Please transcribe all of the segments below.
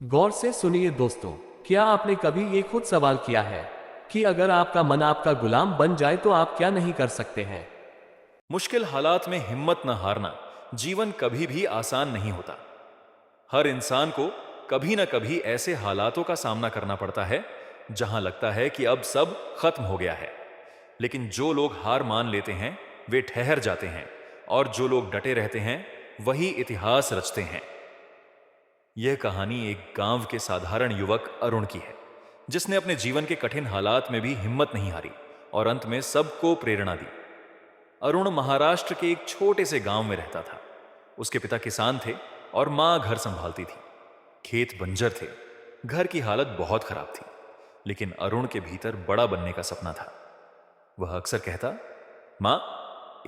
गौर से सुनिए दोस्तों, क्या आपने कभी ये खुद सवाल किया है कि अगर आपका मन आपका गुलाम बन जाए तो आप क्या नहीं कर सकते हैं। मुश्किल हालात में हिम्मत न हारना जीवन कभी भी आसान नहीं होता। हर इंसान को कभी न कभी ऐसे हालातों का सामना करना पड़ता है जहां लगता है कि अब सब खत्म हो गया है। लेकिन जो लोग हार मान लेते हैं वे ठहर जाते हैं, और जो लोग डटे रहते हैं वही इतिहास रचते हैं। यह कहानी एक गांव के साधारण युवक अरुण की है, जिसने अपने जीवन के कठिन हालात में भी हिम्मत नहीं हारी और अंत में सबको प्रेरणा दी। अरुण महाराष्ट्र के एक छोटे से गांव में रहता था। उसके पिता किसान थे और मां घर संभालती थी। खेत बंजर थे, घर की हालत बहुत खराब थी, लेकिन अरुण के भीतर बड़ा बनने का सपना था। वह अक्सर कहता, मां,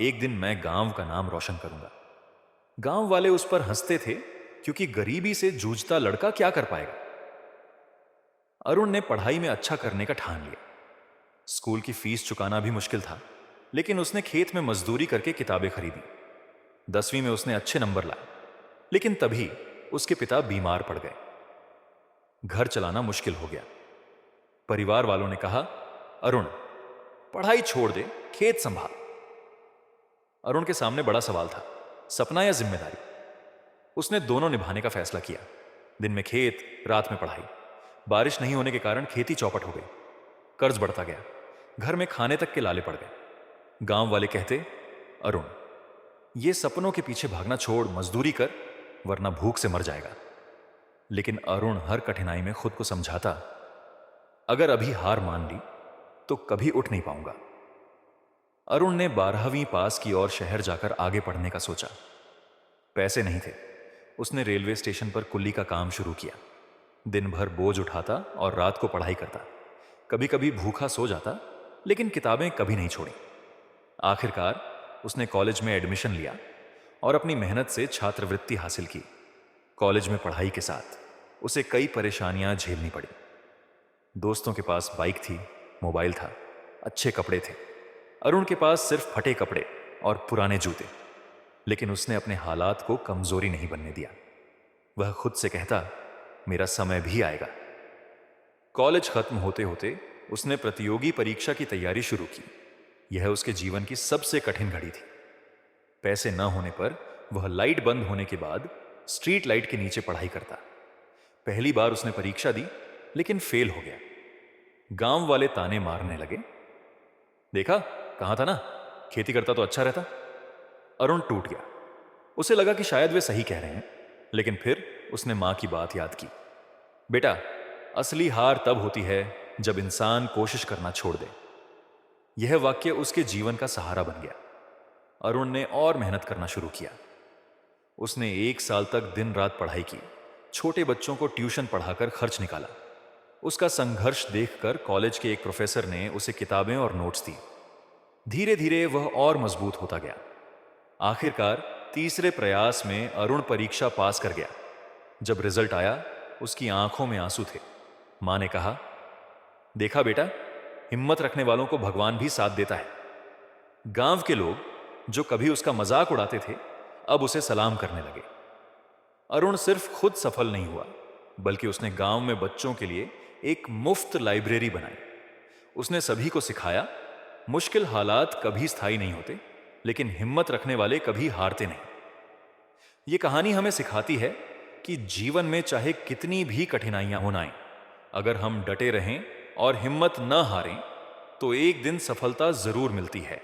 एक दिन मैं गांव का नाम रोशन करूंगा। गांव वाले उस पर हंसते थे, क्योंकि गरीबी से जूझता लड़का क्या कर पाएगा। अरुण ने पढ़ाई में अच्छा करने का ठान लिया। स्कूल की फीस चुकाना भी मुश्किल था, लेकिन उसने खेत में मजदूरी करके किताबें खरीदी। 10वीं में उसने अच्छे नंबर लाए, लेकिन तभी उसके पिता बीमार पड़ गए। घर चलाना मुश्किल हो गया। परिवार वालों ने कहा, अरुण, पढ़ाई छोड़ दे, खेत संभाल। अरुण के सामने बड़ा सवाल था, सपना या जिम्मेदारी। उसने दोनों निभाने का फैसला किया। दिन में खेत, रात में पढ़ाई। बारिश नहीं होने के कारण खेती चौपट हो गई। कर्ज बढ़ता गया। घर में खाने तक के लाले पड़ गए। गांव वाले कहते, अरुण, ये सपनों के पीछे भागना छोड़ मजदूरी कर, वरना भूख से मर जाएगा। लेकिन अरुण हर कठिनाई में खुद को समझाता, अगर अभी हार मान ली तो कभी उठ नहीं पाऊंगा। अरुण ने 12वीं पास की और शहर जाकर आगे पढ़ने का सोचा। पैसे नहीं थे। उसने रेलवे स्टेशन पर कुल्ली का काम शुरू किया। दिन भर बोझ उठाता और रात को पढ़ाई करता। कभी कभी भूखा सो जाता, लेकिन किताबें कभी नहीं छोड़ी। आखिरकार उसने कॉलेज में एडमिशन लिया और अपनी मेहनत से छात्रवृत्ति हासिल की। कॉलेज में पढ़ाई के साथ उसे कई परेशानियां झेलनी पड़ी। दोस्तों के पास बाइक थी, मोबाइल था, अच्छे कपड़े थे। अरुण के पास सिर्फ फटे कपड़े और पुराने जूते। लेकिन उसने अपने हालात को कमजोरी नहीं बनने दिया। वह खुद से कहता, मेरा समय भी आएगा। कॉलेज खत्म होते होते उसने प्रतियोगी परीक्षा की तैयारी शुरू की। यह उसके जीवन की सबसे कठिन घड़ी थी। पैसे न होने पर वह लाइट बंद होने के बाद स्ट्रीट लाइट के नीचे पढ़ाई करता। पहली बार उसने परीक्षा दी, लेकिन फेल हो गया। गांव वाले ताने मारने लगे, देखा, कहा था ना, खेती करता तो अच्छा रहता। अरुण टूट गया। उसे लगा कि शायद वे सही कह रहे हैं, लेकिन फिर उसने मां की बात याद की। बेटा, असली हार तब होती है जब इंसान कोशिश करना छोड़ दे। यह वाक्य उसके जीवन का सहारा बन गया। अरुण ने और मेहनत करना शुरू किया। उसने 1 साल तक दिन रात पढ़ाई की। छोटे बच्चों को ट्यूशन पढ़ाकर खर्च निकाला। उसका संघर्ष देखकर कॉलेज के एक प्रोफेसर ने उसे किताबें और नोट्स दी। धीरे धीरे वह और मजबूत होता गया। आखिरकार तीसरे प्रयास में अरुण परीक्षा पास कर गया। जब रिजल्ट आया, उसकी आंखों में आंसू थे। मां ने कहा, देखा बेटा, हिम्मत रखने वालों को भगवान भी साथ देता है। गांव के लोग जो कभी उसका मजाक उड़ाते थे, अब उसे सलाम करने लगे। अरुण सिर्फ खुद सफल नहीं हुआ, बल्कि उसने गांव में बच्चों के लिए एक मुफ्त लाइब्रेरी बनाई। उसने सभी को सिखाया, मुश्किल हालात कभी स्थायी नहीं होते, लेकिन हिम्मत रखने वाले कभी हारते नहीं। यह कहानी हमें सिखाती है कि जीवन में चाहे कितनी भी कठिनाइयां होना आए, अगर हम डटे रहें और हिम्मत न हारें, तो एक दिन सफलता जरूर मिलती है।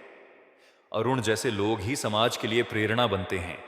अरुण जैसे लोग ही समाज के लिए प्रेरणा बनते हैं,